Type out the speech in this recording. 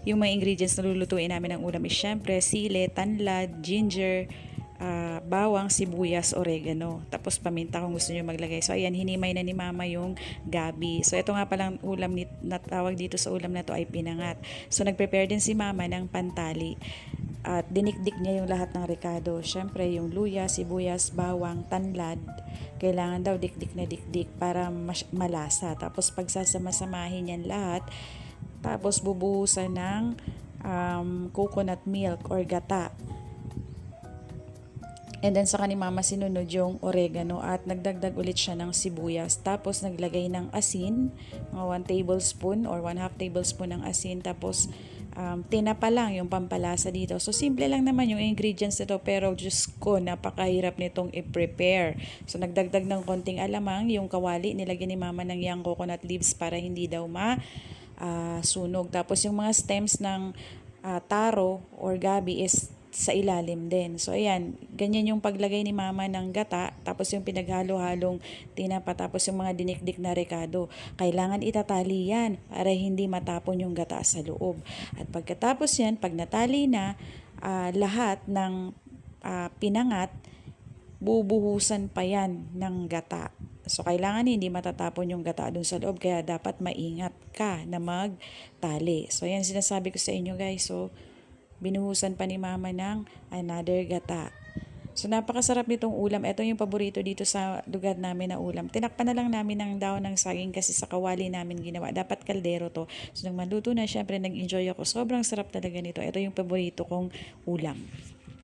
Yung mga ingredients na lulutuin namin ng ulam is syempre sili, tanlad, ginger, bawang, sibuyas, oregano. Tapos paminta kung gusto nyo maglagay. So ayan, hinimay na ni mama yung gabi. So ito nga palang ulam na tawag dito sa ulam na to ay pinangat. So nagprepare din si mama ng pantali. At dinikdik niya yung lahat ng rekado. Syempre yung luya, sibuyas, bawang, tanlad. Kailangan daw dikdik na dikdik para malasa. Tapos pagsasama-samahin yan lahat. Tapos bubuhusan ng coconut milk or gata. And then sa ni mama sinunod yung oregano at nagdagdag ulit siya ng sibuyas. Tapos naglagay ng asin, mga 1 tablespoon or 1/2 tablespoon ng asin. Tapos tinapa lang yung pampalasa dito. So simple lang naman yung ingredients nito pero Diyos ko napakahirap nitong i-prepare. So nagdagdag ng konting alamang, yung kawali nilagyan ni mama ng young coconut leaves para hindi daw sunog. Tapos yung mga stems ng taro or gabi is sa ilalim din. So ayan, ganyan yung paglagay ni mama ng gata, tapos yung pinaghalo-halong tinapa, tapos yung mga dinikdik na rekado. Kailangan itatali yan para hindi matapon yung gata sa loob. At pagkatapos yan, pag natali na lahat ng pinangat, bubuhusan pa yan ng gata. So, kailangan hindi matatapon yung gata dun sa loob. Kaya dapat maingat ka na magtali. So, yan sinasabi ko sa inyo guys. So, binuhusan pa ni mama ng another gata. So, napakasarap nitong ulam. Ito yung paborito dito sa lugar namin na ulam. Tinakpan na lang namin ng daon ng saging kasi sa kawali namin ginawa. Dapat kaldero to. So, nang maluto na, syempre nag-enjoy ako. Sobrang sarap talaga nito. Ito yung paborito kong ulam.